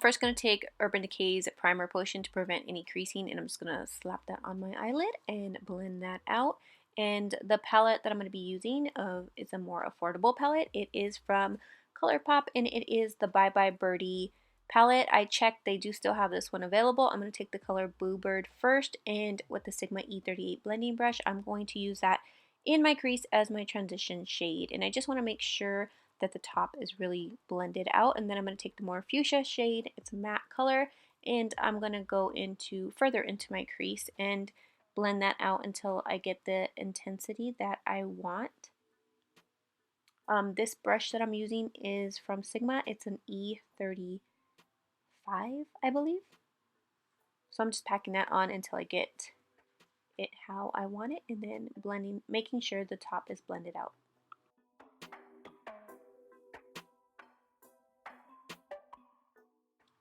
first going to take Urban Decay's Primer Potion to prevent any creasing, and I'm just going to slap that on my eyelid and blend that out. And the palette that I'm going to be using is a more affordable palette. It is from ColourPop, and it is the Bye Bye Birdie palette. I checked, they do still have this one available. I'm going to take the color Bluebird first, and with the Sigma E38 blending brush, I'm going to use that in my crease as my transition shade. And I just want to make sure that the top is really blended out, and then I'm going to take the more fuchsia shade, it's a matte color, and I'm going to go further into my crease and blend that out until I get the intensity that I want. This brush that I'm using is from Sigma. It's an E35, I believe. So I'm just packing that on until I get it how I want it, and then blending, making sure the top is blended out.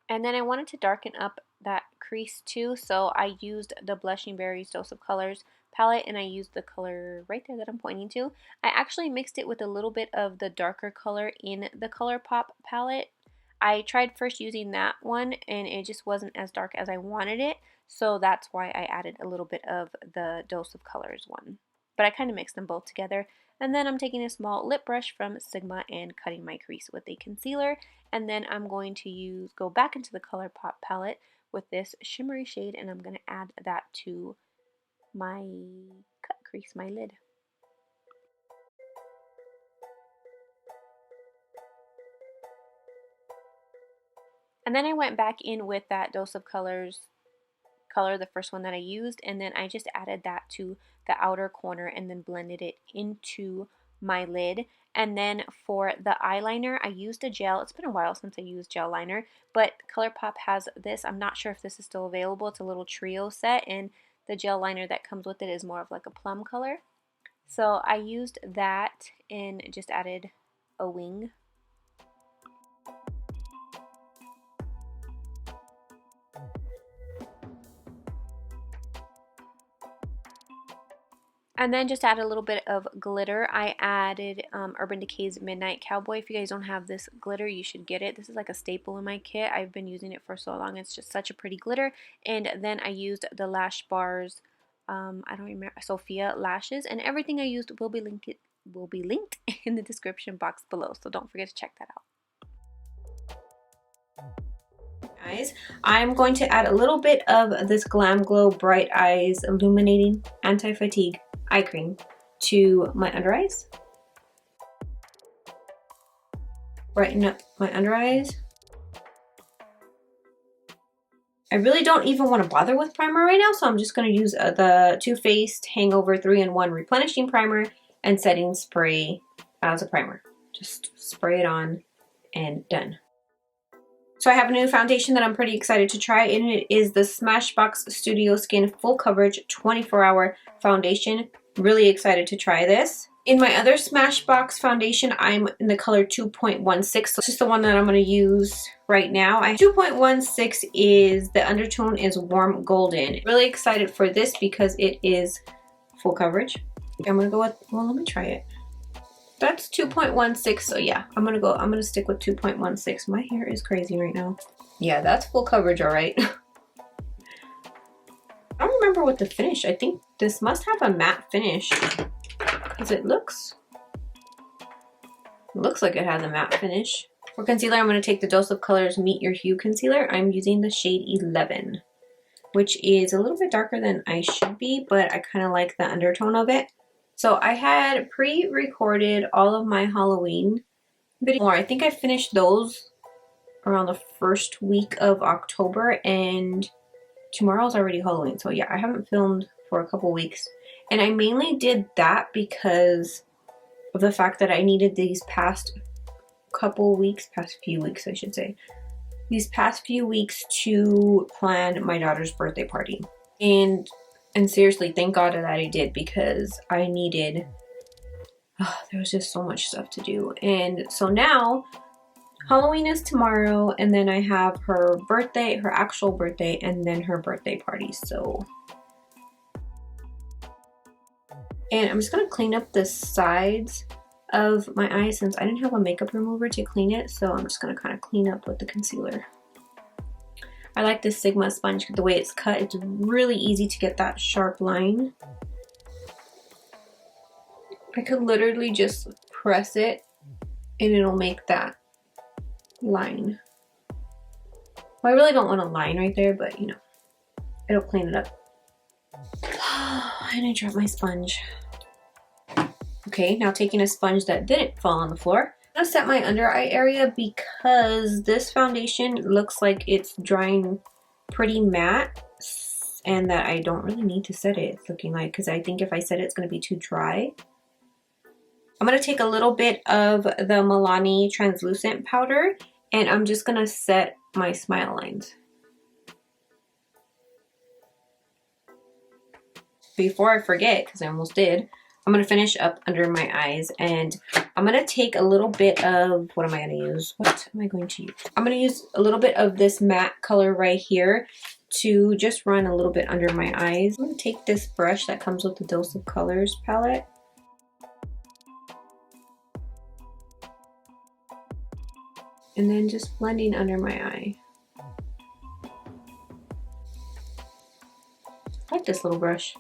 And then I wanted to darken up that crease too, so I used the Blushing Berries Dose of Colors palette, and I used the color right there that I'm pointing to. I actually mixed it with a little bit of the darker color in the ColourPop palette. I tried first using that one, and it just wasn't as dark as I wanted it, so that's why I added a little bit of the Dose of Colors one. But I kind of mixed them both together. And then I'm taking a small lip brush from Sigma and cutting my crease with a concealer. And then I'm going to go back into the ColourPop palette with this shimmery shade, and I'm going to add that to my cut crease, my lid. And then I went back in with that Dose of Colors color, the first one that I used, and then I just added that to the outer corner and then blended it into my lid. And then for the eyeliner, I used a gel. It's been a while since I used gel liner, but ColourPop has this. I'm not sure if this is still available. It's a little trio set, and the gel liner that comes with it is more of like a plum color. So I used that and just added a wing. And then just add a little bit of glitter. I added Urban Decay's Midnight Cowboy. If you guys don't have this glitter, you should get it. This is like a staple in my kit. I've been using it for so long. It's just such a pretty glitter. And then I used the Lash Bars, I don't remember, Sophia lashes. And everything I used will be linked in the description box below. So don't forget to check that out. Guys, I'm going to add a little bit of this Glam Glow Bright Eyes Illuminating Anti-Fatigue Eye Cream to my under eyes. Brighten up my under eyes. I really don't even want to bother with primer right now, so I'm just going to use the Too Faced Hangover 3-in-1 Replenishing Primer and Setting Spray as a primer. Just spray it on and done. So I have a new foundation that I'm pretty excited to try, and it is the Smashbox Studio Skin Full Coverage 24-Hour Foundation. Really excited to try this. In my other Smashbox foundation, I'm in the color 2.16, so it's just the one that I'm going to use right now. 2.16 is, the undertone is warm golden. Really excited for this because it is full coverage. I'm going to go with, well, let me try it. That's 2.16, so yeah, I'm gonna stick with 2.16. My hair is crazy right now. Yeah, that's full coverage, all right. I don't remember what the finish. I think this must have a matte finish because it looks like it has a matte finish. For concealer, I'm gonna take the Dose of Colors Meet Your Hue concealer. I'm using the shade 11, which is a little bit darker than I should be, but I kind of like the undertone of it. So I had pre-recorded all of my Halloween videos. I think I finished those around the first week of October, and tomorrow's already Halloween. So yeah, I haven't filmed for a couple weeks. And I mainly did that because of the fact that I needed these past few weeks I should say. These past few weeks to plan my daughter's birthday party. And seriously, thank God that I did, because I needed, there was just so much stuff to do. And so now, Halloween is tomorrow, and then I have her birthday, her actual birthday, and then her birthday party, so. And I'm just gonna clean up the sides of my eyes since I didn't have a makeup remover to clean it, so I'm just gonna kind of clean up with the concealer. I like this Sigma sponge, the way it's cut. It's really easy to get that sharp line. I could literally just press it and it'll make that line. Well, I really don't want a line right there, but you know, it'll clean it up. And I dropped my sponge. Okay, now taking a sponge that didn't fall on the floor. I'm gonna set my under eye area because this foundation looks like it's drying pretty matte and that I don't really need to set it, it's looking like, because I think if I set it, it's gonna be too dry. I'm gonna take a little bit of the Milani translucent powder and I'm just gonna set my smile lines. Before I forget, because I almost did, I'm gonna finish up under my eyes and I'm gonna take a little bit of, what am I gonna use? What am I going to use? I'm gonna use a little bit of this matte color right here to just run a little bit under my eyes. I'm gonna take this brush that comes with the Dose of Colors palette. And then just blending under my eye. I like this little brush.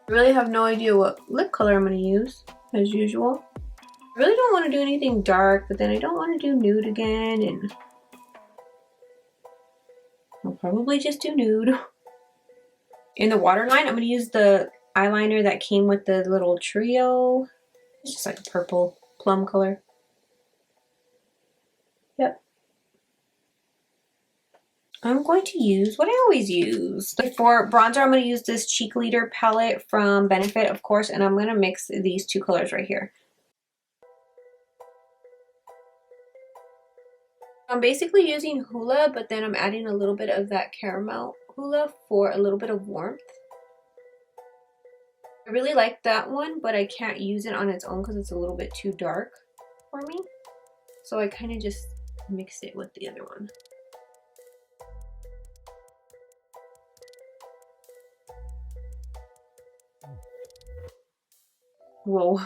I really have no idea what lip color I'm going to use, as usual. I really don't want to do anything dark, but then I don't want to do nude again, and I'll probably just do nude. In the waterline, I'm going to use the eyeliner that came with the little trio. It's just like a purple plum color. Yep. I'm going to use what I always use. For bronzer, I'm going to use this Cheek Leader palette from Benefit, of course, and I'm going to mix these two colors right here. I'm basically using Hoola, but then I'm adding a little bit of that caramel Hoola for a little bit of warmth. I really like that one, but I can't use it on its own because it's a little bit too dark for me. So I kind of just mix it with the other one. Whoa.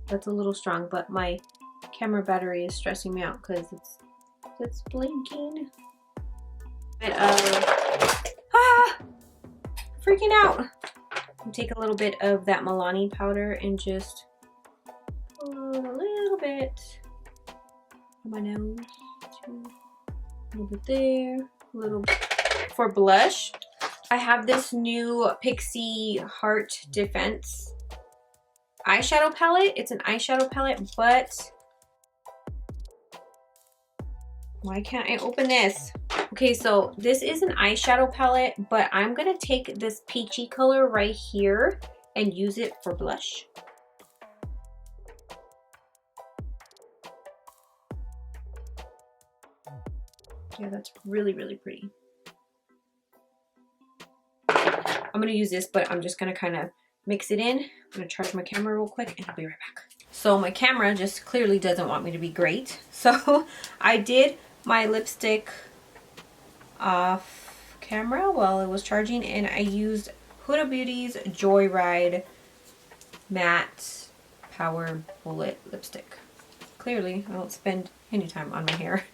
That's a little strong, but my camera battery is stressing me out because it's blinking. Freaking out. Take a little bit of that Milani powder and just a little bit on my nose. A little bit there, a little bit. For blush, I have this new Pixie Heart Defense eyeshadow palette. It's an eyeshadow palette, but why can't I open this? Okay, so this is an eyeshadow palette, but I'm gonna take this peachy color right here and use it for blush. Yeah, that's really, really pretty. I'm gonna use this, but I'm just gonna kind of mix it in. I'm gonna charge my camera real quick and I'll be right back. So my camera just clearly doesn't want me to be great. So I did my lipstick off camera while it was charging, and I used Huda Beauty's Joyride Matte Power Bullet Lipstick. Clearly, I don't spend any time on my hair.